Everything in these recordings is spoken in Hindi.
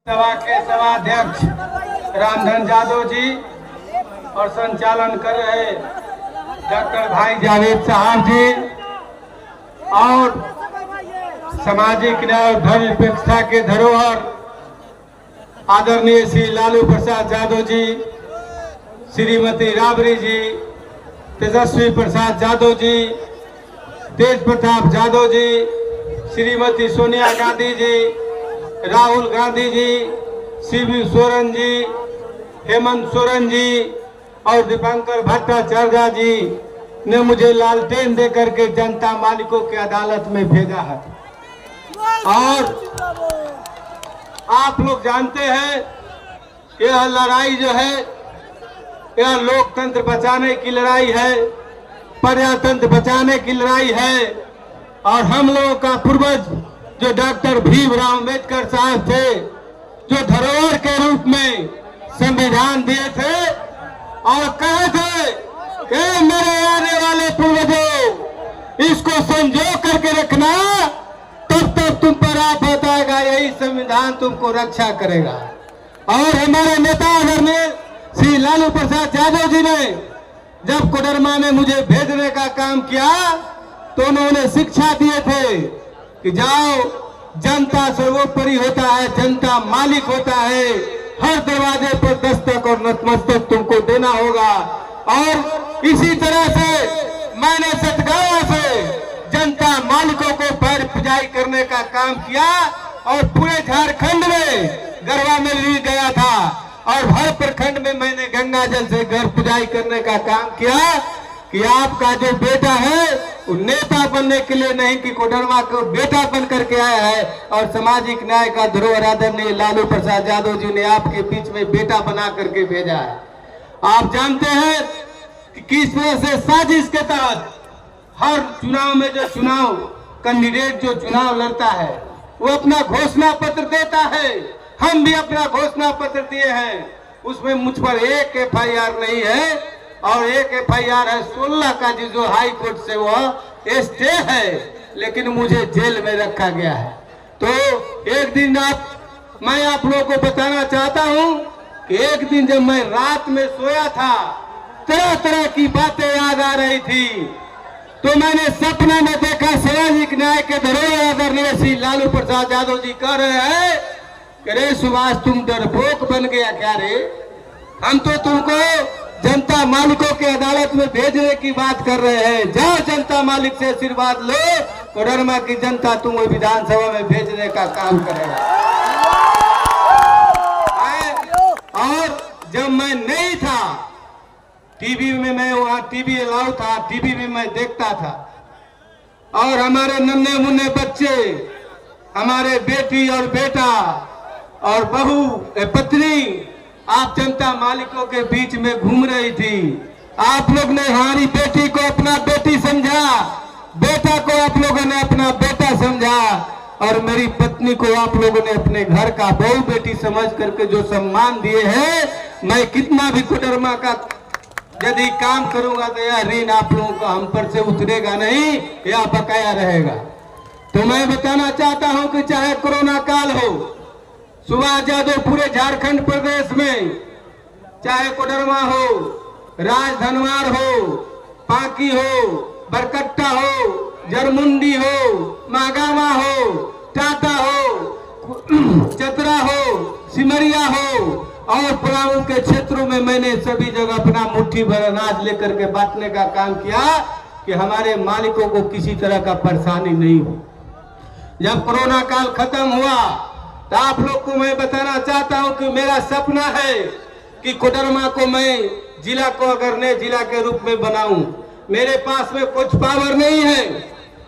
सभा के सभाध्यक्ष रामधन यादव जी और संचालन कर रहे डॉक्टर भाई जावेद साहब जी और सामाजिक न्याय और धर्मनिरपेक्षता के धरोहर आदरणीय श्री लालू प्रसाद यादव जी, श्रीमती राबड़ी जी, तेजस्वी प्रसाद यादव जी, तेज प्रताप यादव जी, श्रीमती सोनिया गांधी जी, राहुल गांधी जी, शिबू सोरेन जी, हेमंत सोरेन जी और दीपंकर भट्टाचार्य जी ने मुझे लालटेन देकर के जनता मालिकों की अदालत में भेजा है। और आप लोग जानते हैं यह लड़ाई जो है यह लोकतंत्र बचाने की लड़ाई है, प्रजातंत्र बचाने की लड़ाई है। और हम लोगों का पूर्वज जो डॉक्टर भीमराव अम्बेडकर साहब थे, जो धरोहर के रूप में संविधान दिए थे और कहे थे कि मेरे आने वाले पूर्वजों इसको संजो करके रखना, तब तक तुम पर आफत आएगा, यही संविधान तुमको रक्षा करेगा। और हमारे नेता आदरणीय श्री लालू प्रसाद यादव जी ने जब कोडरमा में मुझे भेजने का काम किया तो उन्होंने शिक्षा दिए थे कि जाओ, जनता सर्वोपरि होता है, जनता मालिक होता है, हर दरवाजे पर दस्तक और नतमस्तक तुमको देना होगा। और इसी तरह से मैंने सतगावा से जनता मालिकों को पैर पुजाई करने का काम किया और पूरे झारखंड में गरबा में भी गया था और हर प्रखंड में मैंने गंगा जल से घर पुजाई करने का काम किया कि आपका जो बेटा है वो नेता बनने के लिए नहीं कि कोडरमा को बेटा बन करके आया है। और सामाजिक न्याय का धरोहर आदरणीय लालू प्रसाद यादव जी ने आपके बीच में बेटा बना करके भेजा है। आप जानते हैं कि किस तरह से साजिश के तहत हर चुनाव में जो चुनाव कैंडिडेट जो चुनाव लड़ता है वो अपना घोषणा पत्र देता है। हम भी अपना घोषणा पत्र दिए हैं, उसमें मुझ पर एक FIR नहीं है और एक FIR है 16 का जो हाई कोर्ट से वह स्टे है, लेकिन मुझे जेल में रखा गया है। तो एक दिन मैं आप लोगों को बताना चाहता हूं कि एक दिन जब मैं रात में सोया था, तरह तरह की बातें याद आ रही थी, तो मैंने सपना में देखा सामाजिक न्याय के धरोहर आदरणीय श्री लालू प्रसाद यादव जी कह रहे हैं कि रे सुभाष, तुम डरपोक बन गया क्या रे? हम तो तुमको जनता मालिकों के अदालत में भेजने की बात कर रहे हैं। जाओ जनता मालिक से आशीर्वाद लो, कोडरमा की जनता तुमको विधानसभा में भेजने का काम करेगा। और जब मैं नहीं था टीवी में, मैं वहाँ टीवी अलाउ था, टीवी में मैं देखता था और हमारे नन्हे मुन्ने बच्चे, हमारे बेटी और बेटा और बहू पत्नी आप जनता मालिकों के बीच में घूम रही थी। आप लोग ने हमारी बेटी को अपना बेटी समझा, बेटा को आप लोगों ने अपना बेटा समझा और मेरी पत्नी को आप लोगों ने अपने घर का बहू बेटी समझ करके जो सम्मान दिए हैं, मैं कितना भी कोडरमा का यदि काम करूंगा तो यह ऋण आप लोगों को हम पर से उतरेगा नहीं, यह बकाया रहेगा। तो मैं बताना चाहता हूं कि चाहे कोरोना काल हो, सुभाष यादव पूरे झारखंड प्रदेश में, चाहे कोडरमा हो, राजधनवार हो, पांकी हो, बरकट्टा हो, जरमुंडी हो, मागावा हो, टाटा हो, चतरा हो, सिमरिया हो और पलामू के क्षेत्रों में मैंने सभी जगह अपना मुट्ठी भर अनाज लेकर के बांटने का काम किया कि हमारे मालिकों को किसी तरह का परेशानी नहीं हो। जब कोरोना काल खत्म हुआ तो आप लोग को मैं बताना चाहता हूं कि मेरा सपना है कि कोडरमा को मैं जिला को अगर नए जिला के रूप में बनाऊं। मेरे पास में कुछ पावर नहीं है,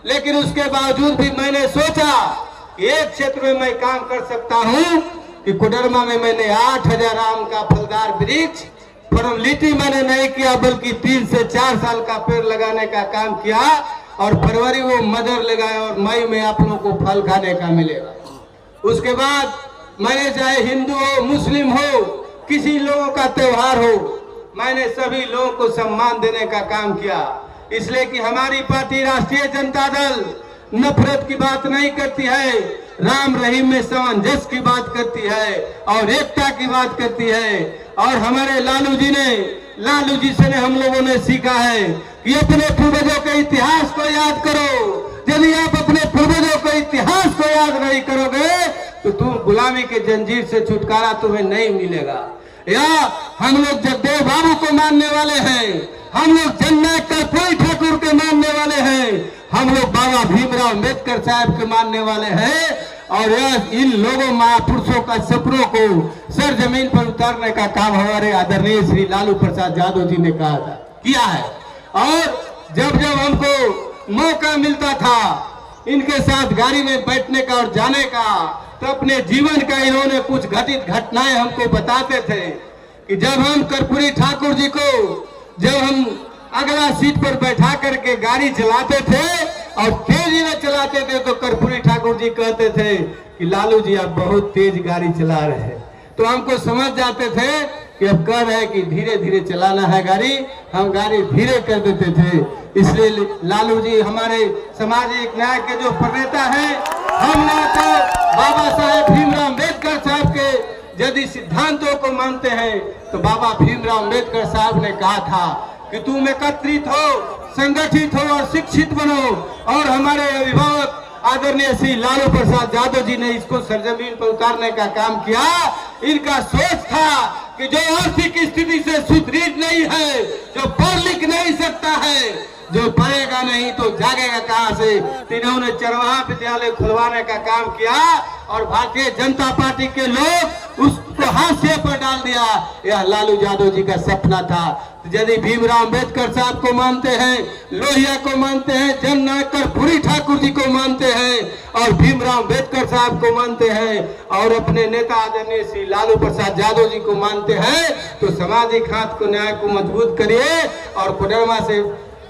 लेकिन उसके बावजूद भी मैंने सोचा कि एक क्षेत्र में मैं काम कर सकता हूं कि कोडरमा में मैंने 8000 आम का फलदार वृक्ष फॉर्मेलिटी मैंने नहीं किया, बल्कि 3 से 4 साल का पेड़ लगाने का काम किया और फरवरी वो मदर लगाए और मई में आप लोगों को फल खाने का मिलेगा। उसके बाद मैंने चाहे हिंदू हो, मुस्लिम हो, किसी लोगों का त्योहार हो, मैंने सभी लोगों को सम्मान देने का काम किया। इसलिए कि हमारी पार्टी राष्ट्रीय जनता दल नफरत की बात नहीं करती है, राम रहीम में सामंजस्य की बात करती है और एकता की बात करती है। और हमारे लालू जी से हम लोगों ने सीखा है कि अपने पूर्वजों के इतिहास को याद करो। यदि आप अपने पूर्वजों के इतिहास को याद नहीं करोगे तो तुम गुलामी के जंजीर से छुटकारा तुम्हें नहीं मिलेगा। या हम लोग जगदेव बाबू को मानने वाले हैं, हम लोग जननायक कर्पूरी ठाकुर के मानने वाले हैं, हम लोग बाबा भीमराव अम्बेडकर साहब के मानने वाले हैं। और इन लोगों महापुरुषों का सपनों को सर जमीन पर उतारने का काम हमारे आदरणीय श्री लालू प्रसाद यादव जी ने किया है। और जब जब हमको मौका मिलता था इनके साथ गाड़ी में बैठने का और जाने का, तो अपने जीवन का इन्होंने कुछ घटित घटनाएं हमको बताते थे कि जब हम कर्पूरी ठाकुर जी को जब हम अगला सीट पर बैठा करके गाड़ी चलाते थे और तेजी में चलाते थे तो कर्पूरी ठाकुर जी कहते थे कि लालू जी आप बहुत तेज गाड़ी चला रहे हैं। तो हमको समझ जाते थे कि अब कह रहे हैं कि धीरे धीरे चलाना है गाड़ी, हम गाड़ी धीरे कर देते थे। इसलिए लालू जी हमारे सामाजिक न्याय के जो प्रणेता हैं, हम लोग तो बाबा साहेब भीमराव अम्बेडकर साहब के यदि सिद्धांतों को मानते हैं तो बाबा भीमराव अम्बेडकर साहब ने कहा था कि तुम एकत्रित हो, संगठित हो और शिक्षित बनो। और हमारे अभिभावक आदरणीय श्री लालू प्रसाद यादव जी ने इसको सरजमीन पर उतारने का काम किया। इनका सोच था कि जो आर्थिक स्थिति से सुदृढ़ नहीं है, जो पढ़ लिख नहीं सकता है, जो पढ़ेगा नहीं तो जागेगा कहां से, इन्होंने चरवाहा विद्यालय खुलवाने का काम किया और भारतीय जनता पार्टी के लोग उसको हाशिए पर डाल दिया। यह लालू यादव जी का सपना था। यदि भीमराव अम्बेडकर साहब को मानते हैं, लोहिया को मानते हैं, जननायक कर्पूरी ठाकुर जी को मानते हैं और भीमराव अम्बेडकर साहब को मानते हैं और अपने नेता आदरणीय श्री लालू प्रसाद यादव जी को मानते हैं, तो सामाजिक हाथ को न्याय को मजबूत करिए और कोडरमा से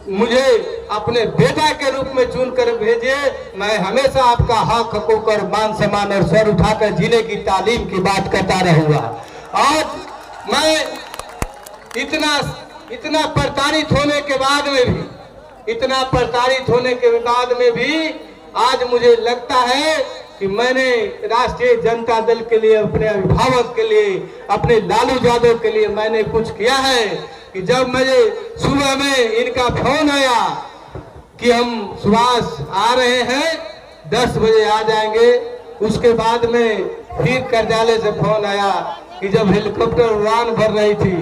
मुझे अपने बेटा के रूप में चुनकर भेजिए। मैं हमेशा आपका हक हकूक और मान सम्मान और सर उठाकर जीने की तालीम की बात करता रहूंगा। आज मैं इतना प्रताड़ित होने के बाद में भी आज मुझे लगता है कि मैंने राष्ट्रीय जनता दल के लिए, अपने अभिभावक के लिए, अपने लालू यादव के लिए मैंने कुछ किया है। कि जब मुझे सुबह में इनका फोन आया कि हम सुभाष आ रहे हैं, 10 बजे आ जाएंगे, उसके बाद में फिर कार्यालय से फोन आया कि जब हेलीकॉप्टर उड़ान भर रही थी,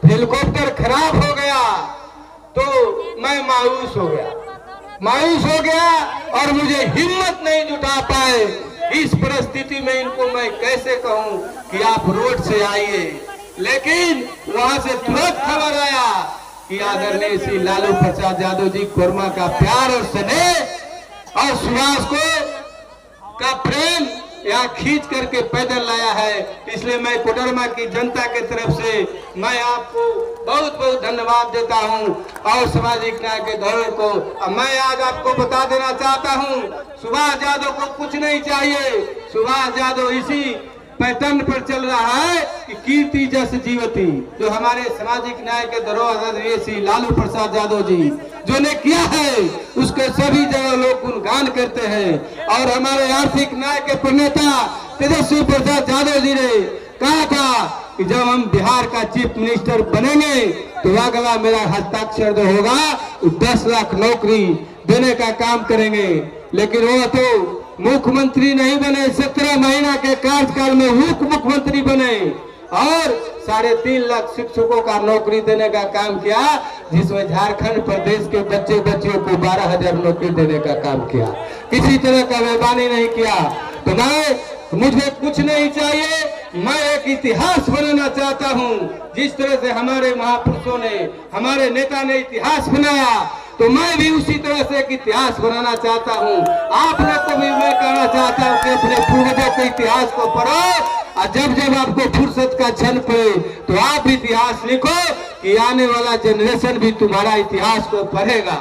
हेलीकॉप्टर खराब हो गया तो मैं मायूस हो गया और मुझे हिम्मत नहीं जुटा पाए। इस परिस्थिति में इनको मैं कैसे कहूं कि आप रोड से आइए, लेकिन वहां से तुरंत खबर आया कि आदरणीय श्री लालू प्रसाद यादव जी कोरमा का प्यार और स्नेह और सुभाष को का प्रेम यहाँ खींच करके पैदल लाया है। इसलिए मैं कोडरमा की जनता के तरफ से मैं आपको बहुत बहुत धन्यवाद देता हूँ और सामाजिक न्याय के दौर को मैं आज आपको बता देना चाहता हूँ, सुभाष यादव को कुछ नहीं चाहिए। सुभाष यादव इसी पैटर्न पर चल रहा है कि कीर्ति जस जीवती, जो हमारे सामाजिक न्याय के धरोहर श्री लालू प्रसाद यादव जी जो ने किया है उसके सभी जगह लोग गुणगान करते हैं। और हमारे आर्थिक न्याय के प्रणेता तेजस्वी प्रसाद यादव जी ने कहा था कि जब हम बिहार का चीफ मिनिस्टर बनेंगे तो अगला मेरा हस्ताक्षर जो होगा 10 लाख नौकरी देने का काम करेंगे। लेकिन वो तो मुख्यमंत्री नहीं बने, 17 महीना के कार्यकाल में उप मुख्यमंत्री बने और 3.5 लाख शिक्षकों का नौकरी देने का काम किया, जिसमें झारखंड प्रदेश के बच्चियों को 12,000 नौकरी देने का काम किया। किसी तरह का मेहरबानी नहीं किया। तो मुझे कुछ नहीं चाहिए, मैं एक इतिहास बनाना चाहता हूँ। जिस तरह से हमारे महापुरुषों ने, हमारे नेता ने इतिहास बनाया, तो मैं भी उसी तरह से एक इतिहास बनाना चाहता हूँ। आप लोग को भी मैं कहना चाहता हूँ कि अपने पूर्वजों के इतिहास को पढ़ो और जब जब आपको फुर्सत का क्षण पड़े तो आप इतिहास लिखो कि आने वाला जनरेशन भी तुम्हारा इतिहास को पढ़ेगा।